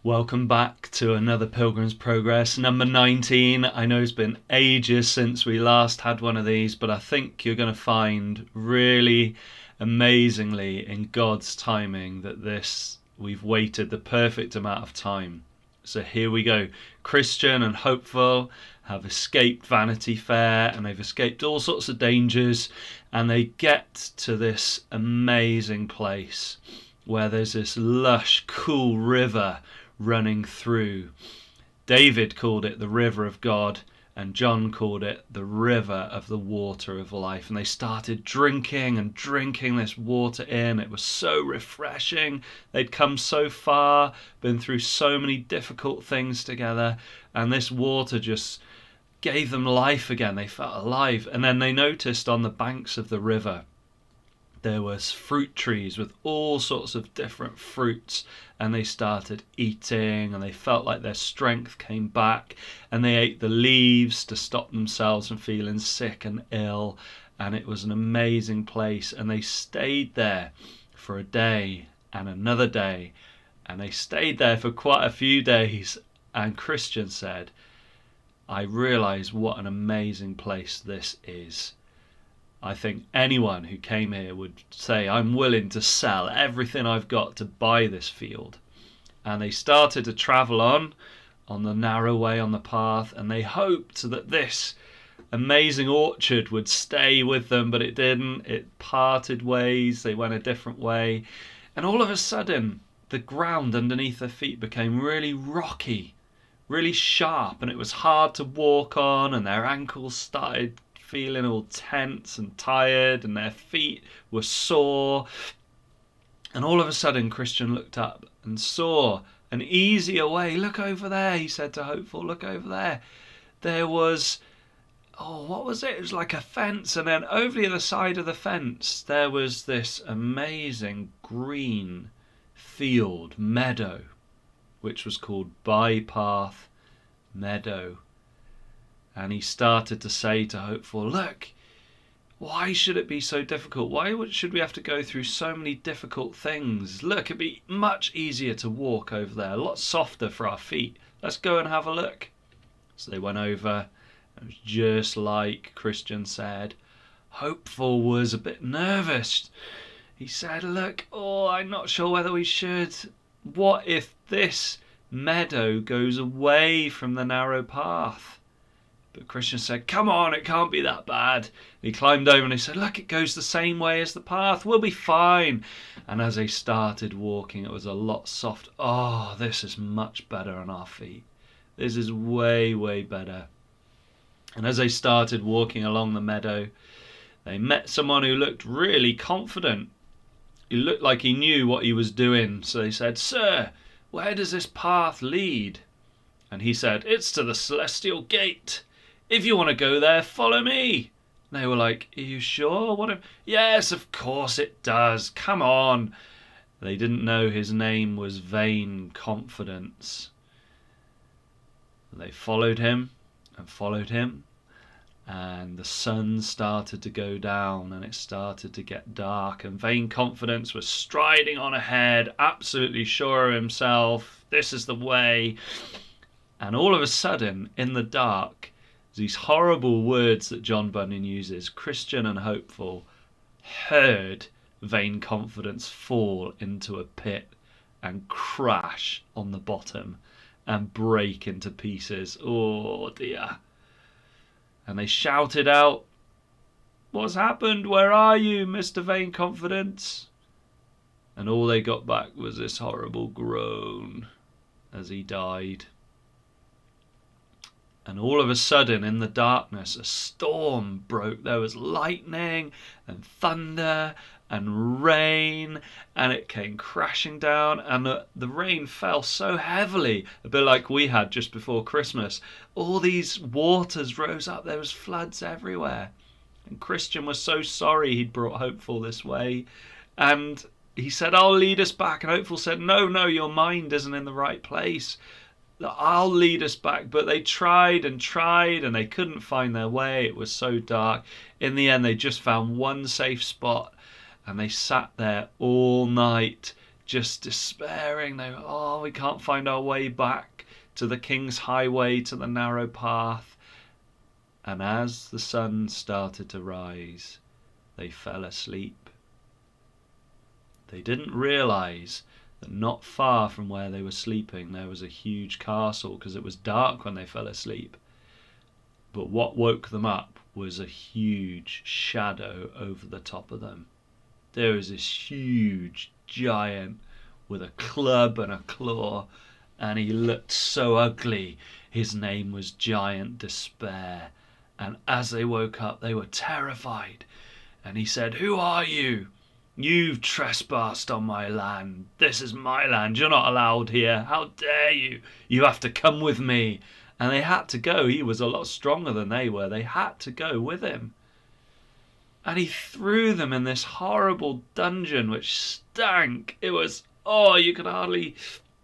Welcome back to another Pilgrim's Progress, number 19. I know it's been ages since we last had one of these, but I think you're going to find really amazingly in God's timing that we've waited the perfect amount of time. So here we go. Christian and hopeful have escaped Vanity Fair and they've escaped all sorts of dangers, and they get to this amazing place where there's this lush, cool river running through. David called it the river of God, and John called it the river of the water of life. And they started drinking this water in. It was so refreshing. They'd come so far, been through so many difficult things together, and this water just gave them life again. They felt alive. And then they noticed on the banks of the river there was fruit trees with all sorts of different fruits, and they started eating, and they felt like their strength came back, and they ate the leaves to stop themselves from feeling sick and ill. And it was an amazing place, and they stayed there for a day and another day, and they stayed there for quite a few days. And Christian said, I realize what an amazing place this is. I think anyone who came here would say, I'm willing to sell everything I've got to buy this field. And they started to travel on the narrow way on the path, and they hoped that this amazing orchard would stay with them, but it didn't. It parted ways. They went a different way. And all of a sudden, the ground underneath their feet became really rocky, really sharp, and it was hard to walk on, and their ankles started feeling all tense and tired, and their feet were sore. And all of a sudden Christian looked up and saw an easier way. Look over there, he said to Hopeful, look over there. There was, what was it? It was like a fence, and then over the other side of the fence there was this amazing green field, meadow, which was called Bypath Meadow. And he started to say to Hopeful, look, why should it be so difficult? Why should we have to go through so many difficult things? Look, it'd be much easier to walk over there, a lot softer for our feet. Let's go and have a look. So they went over. It was just like Christian said. Hopeful was a bit nervous. He said, look, I'm not sure whether we should. What if this meadow goes away from the narrow path? But Christian said, come on, it can't be that bad. He climbed over and he said, look, it goes the same way as the path. We'll be fine. And as they started walking, it was a lot softer. This is much better on our feet. This is way, way better. And as they started walking along the meadow, they met someone who looked really confident. He looked like he knew what he was doing. So they said, sir, where does this path lead? And he said, it's to the celestial gate. If you want to go there, follow me. And they were like, are you sure? Yes, of course it does. Come on. They didn't know his name was Vain Confidence. They followed him and followed him. And the sun started to go down and it started to get dark. And Vain Confidence was striding on ahead, absolutely sure of himself. This is the way. And all of a sudden, in the dark, these horrible words that John Bunyan uses, Christian and Hopeful, heard Vain Confidence fall into a pit and crash on the bottom and break into pieces. Oh dear. And they shouted out, what's happened? Where are you, Mr. Vain Confidence? And all they got back was this horrible groan as he died. And all of a sudden, in the darkness, a storm broke. There was lightning and thunder and rain, and it came crashing down. And the rain fell so heavily, a bit like we had just before Christmas. All these waters rose up. There was floods everywhere. And Christian was so sorry he'd brought Hopeful this way. And he said, I'll lead us back. And Hopeful said, no, your mind isn't in the right place. I'll lead us back. But they tried and they couldn't find their way. It was so dark. In the end, they just found one safe spot, and they sat there all night just despairing. They were, oh, we can't find our way back to the King's Highway, to the narrow path. And as the sun started to rise, they fell asleep. They didn't realize that not far from where they were sleeping there was a huge castle, because it was dark when they fell asleep. But what woke them up was a huge shadow over the top of them. There was this huge giant with a club and a claw, and he looked so ugly. His name was Giant Despair. And as they woke up, they were terrified. And he said, "Who are you? You've trespassed on my land. This is my land. You're not allowed here. How dare you? You have to come with me." And they had to go. He was a lot stronger than they were. They had to go with him. And he threw them in this horrible dungeon which stank. It was, oh, you could hardly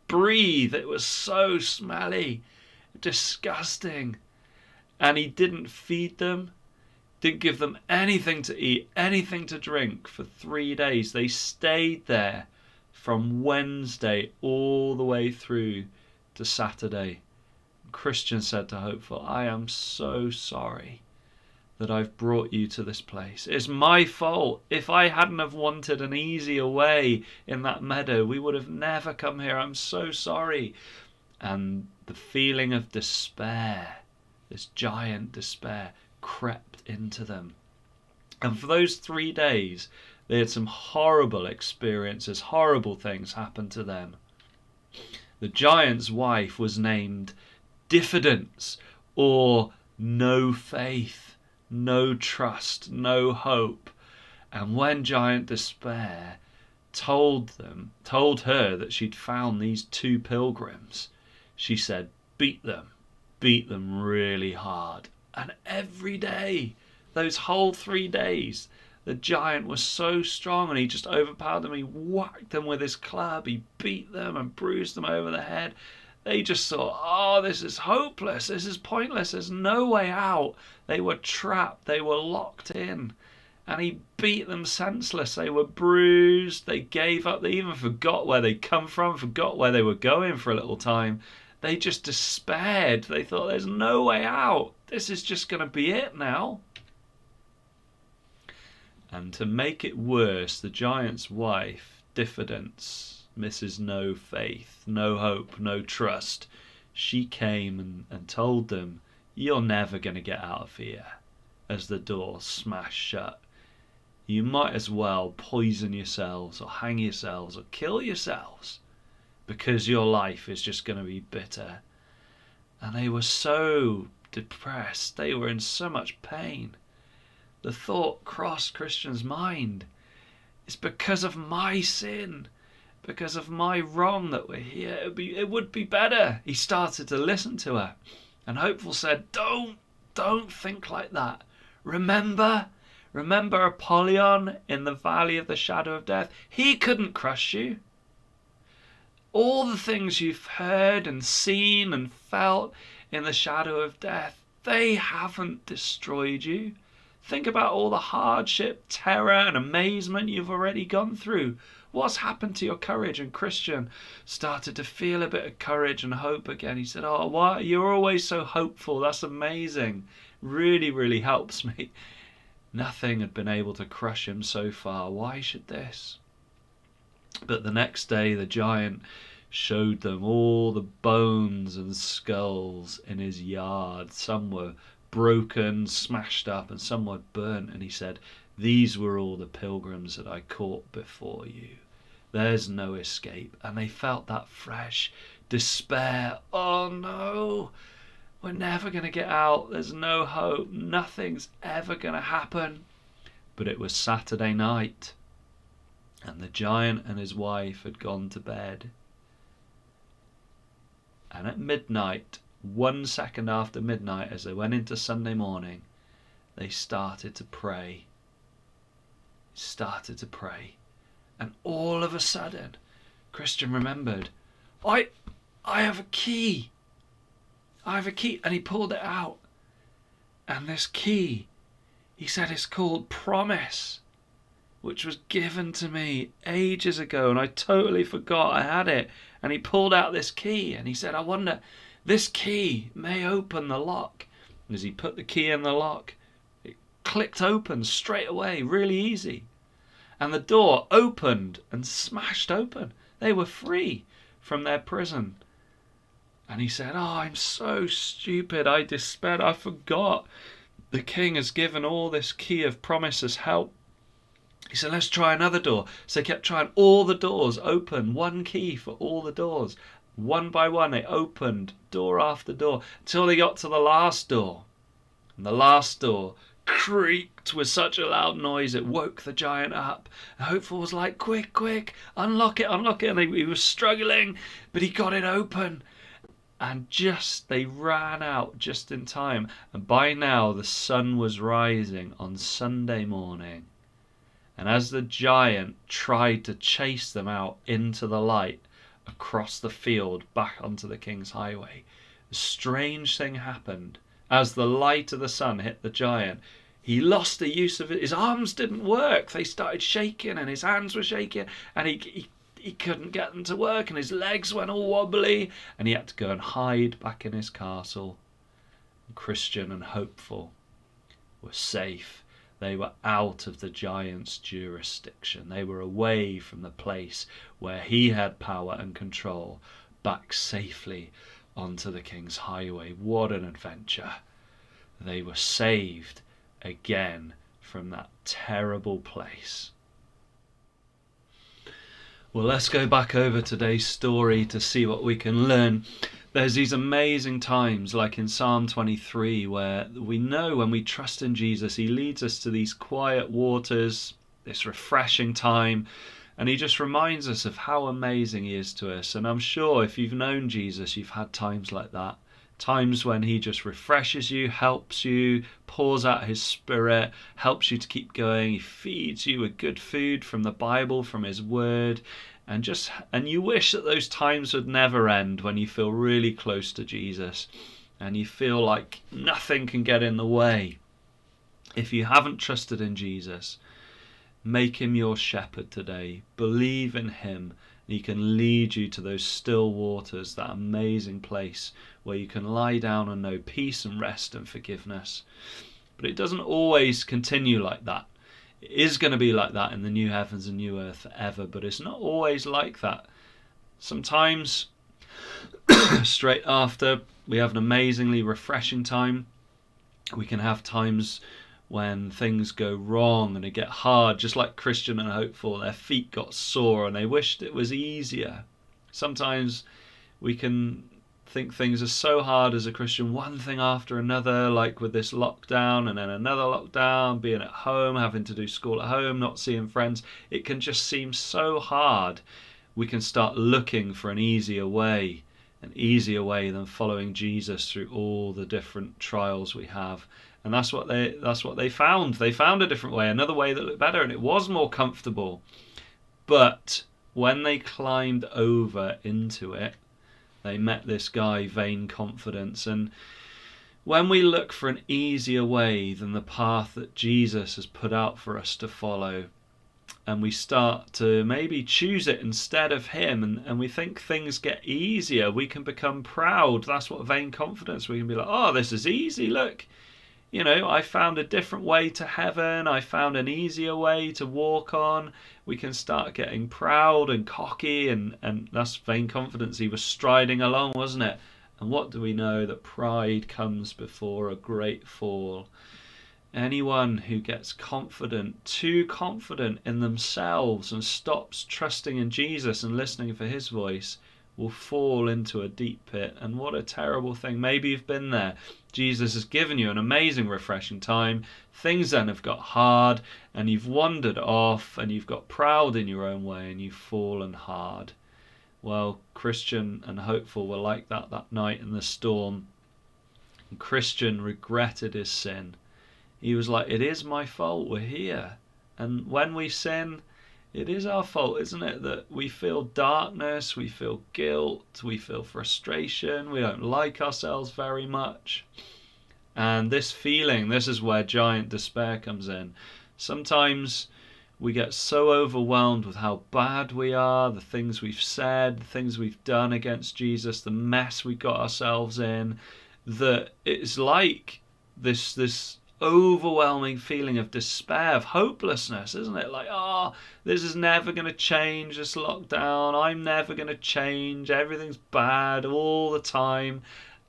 breathe. It was so smelly, disgusting. And he didn't feed them, didn't give them anything to eat, anything to drink for 3 days. They stayed there from Wednesday all the way through to Saturday. Christian said to Hopeful, "I am so sorry that I've brought you to this place. It's my fault. If I hadn't have wanted an easier way in that meadow, we would have never come here. I'm so sorry." And the feeling of despair, this giant despair, crept into them. And for those 3 days, they had some horrible experiences. Horrible things happened to them. The giant's wife was named Diffidence, or no faith, no trust, no hope. And when Giant Despair told her that she'd found these 2 pilgrims, she said, beat them really hard. And every day, those whole 3 days, the giant was so strong, and he just overpowered them. He whacked them with his club, he beat them and bruised them over the head. They just thought, oh, this is hopeless, this is pointless, there's no way out. They were trapped, they were locked in. And he beat them senseless. They were bruised, they gave up, they even forgot where they'd come from, forgot where they were going for a little time. They just despaired. They thought, there's no way out. This is just going to be it now. And to make it worse, the giant's wife, Diffidence, Mrs. No Faith, no hope, no trust, she came and told them, "You're never going to get out of here," as the door smashed shut. "You might as well poison yourselves or hang yourselves or kill yourselves, because your life is just going to be bitter." And they were so depressed. They were in so much pain. The thought crossed Christian's mind, it's because of my sin, because of my wrong that we're here. It would be better. He started to listen to her. And Hopeful said, don't think like that. Remember Apollyon in the valley of the shadow of death? He couldn't crush you. All the things you've heard and seen and felt in the shadow of death, they haven't destroyed you. Think about all the hardship, terror and amazement you've already gone through. What's happened to your courage? And Christian started to feel a bit of courage and hope again. He said, "Oh, why? You're always so hopeful. That's amazing. Really, really helps me." Nothing had been able to crush him so far. Why should this? But the next day the giant showed them all the bones and skulls in his yard. Some were broken, smashed up, and some were burnt. And he said, "These were all the pilgrims that I caught before you. There's no escape." And they felt that fresh despair. Oh no, we're never going to get out. There's no hope. Nothing's ever going to happen. But it was Saturday night, and the giant and his wife had gone to bed. And at midnight, 1 second after midnight, as they went into Sunday morning, they started to pray. And all of a sudden, Christian remembered, I have a key. And he pulled it out. And this key, he said, is called promise. which was given to me ages ago, and I totally forgot I had it. And he pulled out this key, and he said, I wonder, this key may open the lock. And as he put the key in the lock, it clicked open straight away, really easy. And the door opened and smashed open. They were free from their prison. And he said, I'm so stupid. I despaired. I forgot. The king has given all this key of promise as help. He said, let's try another door. So they kept trying all the doors open, one key for all the doors. One by one, they opened door after door until they got to the last door. And the last door creaked with such a loud noise it woke the giant up. And Hopeful was like, quick, unlock it. And he was struggling, but he got it open. And they ran out just in time. And by now the sun was rising on Sunday morning. And as the giant tried to chase them out into the light across the field back onto the King's Highway, a strange thing happened. As the light of the sun hit the giant, he lost the use of it. His arms didn't work. They started shaking and his hands were shaking, and he couldn't get them to work, and his legs went all wobbly, and he had to go and hide back in his castle. And Christian and Hopeful were safe. They were out of the giant's jurisdiction. They were away from the place where he had power and control, back safely onto the King's Highway. What an adventure. They were saved again from that terrible place. Well, let's go back over today's story to see what we can learn. There's these amazing times, like in Psalm 23, where we know when we trust in Jesus, he leads us to these quiet waters, this refreshing time, and he just reminds us of how amazing he is to us. And I'm sure if you've known Jesus, you've had times like that. Times when he just refreshes you, helps you, pours out his spirit, helps you to keep going. He feeds you with good food from the Bible, from his word. And you wish that those times would never end, when you feel really close to Jesus and you feel like nothing can get in the way. If you haven't trusted in Jesus, make him your shepherd today. Believe in him. He can lead you to those still waters, that amazing place where you can lie down and know peace and rest and forgiveness. But it doesn't always continue like that. It is going to be like that in the new heavens and new earth forever, but it's not always like that. Sometimes, straight after we have an amazingly refreshing time, we can have times when things go wrong and they get hard, just like Christian and Hopeful. Their feet got sore and they wished it was easier. Sometimes we can think things are so hard as a Christian, one thing after another, like with this lockdown and then another lockdown, being at home, having to do school at home, not seeing friends. It can just seem so hard. We can start looking for an easier way than following Jesus through all the different trials we have. And that's what they found. They found a different way, another way that looked better, and it was more comfortable. But when they climbed over into it, they met this guy, Vain Confidence. And when we look for an easier way than the path that Jesus has put out for us to follow, and we start to maybe choose it instead of him, and we think things get easier, we can become proud. That's what Vain Confidence, we can be like, oh, this is easy, look. I found a different way to heaven. I found an easier way to walk on. We can start getting proud and cocky, and that's Vain Confidence. He was striding along, wasn't it? And what do we know? That pride comes before a great fall. Anyone who gets too confident in themselves, and stops trusting in Jesus and listening for his voice, will fall into a deep pit. And what a terrible thing. Maybe you've been there. Jesus has given you an amazing, refreshing time. Things then have got hard, and you've wandered off, and you've got proud in your own way, and you've fallen hard. Well, Christian and Hopeful were like that night in the storm. And Christian regretted his sin. He was like, it is my fault, we're here. And when we sin, it is our fault, isn't it? That we feel darkness, we feel guilt, we feel frustration, we don't like ourselves very much. And this feeling, this is where giant despair comes in. Sometimes we get so overwhelmed with how bad we are, the things we've said, the things we've done against Jesus, the mess we got ourselves in, that it's like this overwhelming feeling of despair, of hopelessness, isn't it? Like, oh, this is never going to change, this lockdown, I'm never going to change, everything's bad all the time.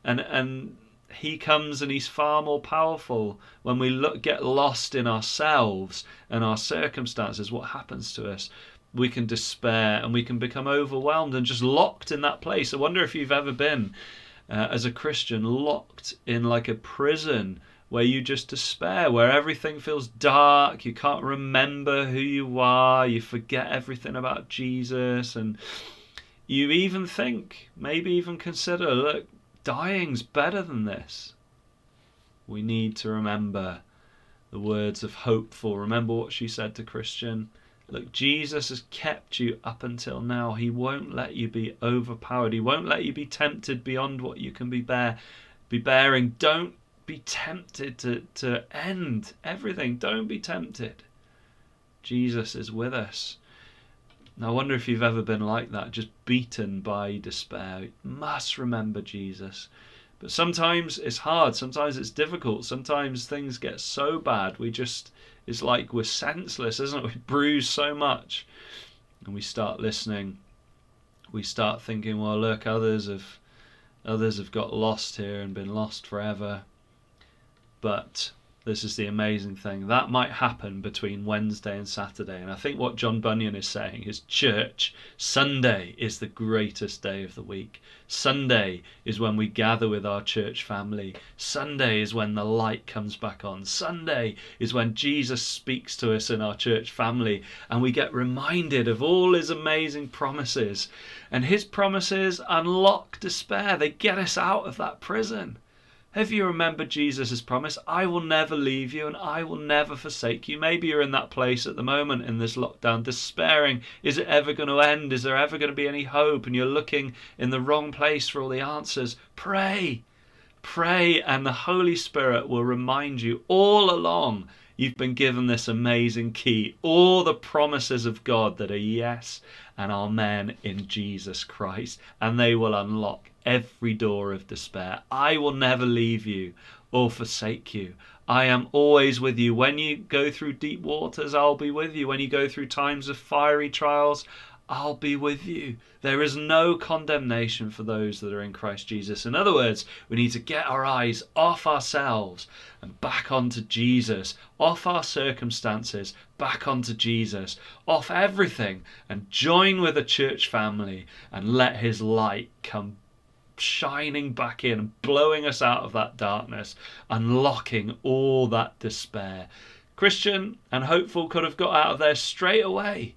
And he comes and he's far more powerful. When we get lost in ourselves and our circumstances, what happens to us? We can despair and we can become overwhelmed and just locked in that place. I wonder if you've ever been, as a Christian, locked in like a prison where you just despair, where everything feels dark, you can't remember who you are, you forget everything about Jesus, and you even think, maybe even consider, look, dying's better than this. We need to remember the words of Hopeful. Remember what she said to Christian. Look, Jesus has kept you up until now. He won't let you be overpowered. He won't let you be tempted beyond what you can be bearing. Don't be tempted to end everything. Don't be tempted. Jesus is with us. Now, I wonder if you've ever been like that, just beaten by despair. You must remember Jesus. But sometimes it's hard, sometimes it's difficult, sometimes things get so bad, it's like we're senseless, isn't it? We bruise so much. And we start listening. We start thinking, well, look, others have got lost here and been lost forever. But this is the amazing thing. That might happen between Wednesday and Saturday. And I think what John Bunyan is saying is church, Sunday is the greatest day of the week. Sunday is when we gather with our church family. Sunday is when the light comes back on. Sunday is when Jesus speaks to us in our church family and we get reminded of all his amazing promises. And his promises unlock despair. They get us out of that prison. Have you remembered Jesus' promise? I will never leave you and I will never forsake you. Maybe you're in that place at the moment in this lockdown, despairing. Is it ever going to end? Is there ever going to be any hope? And you're looking in the wrong place for all the answers. Pray. Pray, and the Holy Spirit will remind you all along you've been given this amazing key. All the promises of God that are yes and amen in Jesus Christ. And they will unlock every door of despair. I will never leave you or forsake you. I am always with you. When you go through deep waters, I'll be with you. When you go through times of fiery trials, I'll be with you. There is no condemnation for those that are in Christ Jesus. In other words, we need to get our eyes off ourselves and back onto Jesus, off our circumstances, back onto Jesus, off everything, and join with a church family and let his light come shining back in and blowing us out of that darkness, unlocking all that despair. Christian and Hopeful could have got out of there straight away.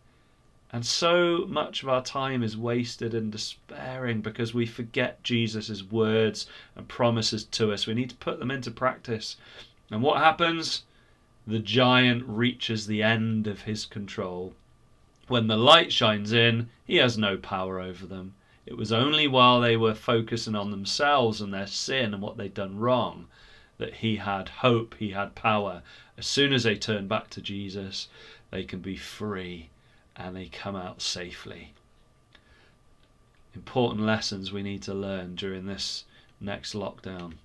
And so much of our time is wasted in despairing because we forget Jesus' words and promises to us. We need to put them into practice. And what happens? The giant reaches the end of his control. When the light shines in, he has no power over them. It was only while they were focusing on themselves and their sin and what they'd done wrong that he had hope, he had power. As soon as they turn back to Jesus, they can be free and they come out safely. Important lessons we need to learn during this next lockdown.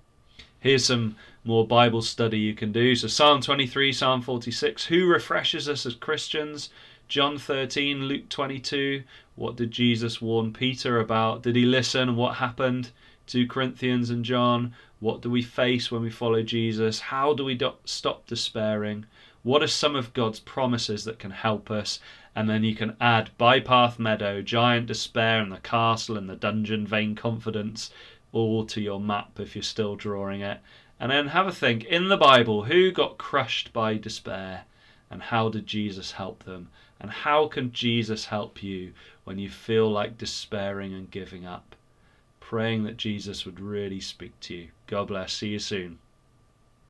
Here's some more Bible study you can do. So Psalm 23, Psalm 46. Who refreshes us as Christians? John 13, Luke 22. What did Jesus warn Peter about? Did he listen? What happened? 2 Corinthians and John. What do we face when we follow Jesus? How do we stop despairing? What are some of God's promises that can help us? And then you can add Bypath Meadow, Giant Despair, and the Castle and the Dungeon, Vain Confidence, all to your map if you're still drawing it. And then have a think, in the Bible, who got crushed by despair? And how did Jesus help them? And how can Jesus help you when you feel like despairing and giving up? Praying that Jesus would really speak to you. God bless. See you soon.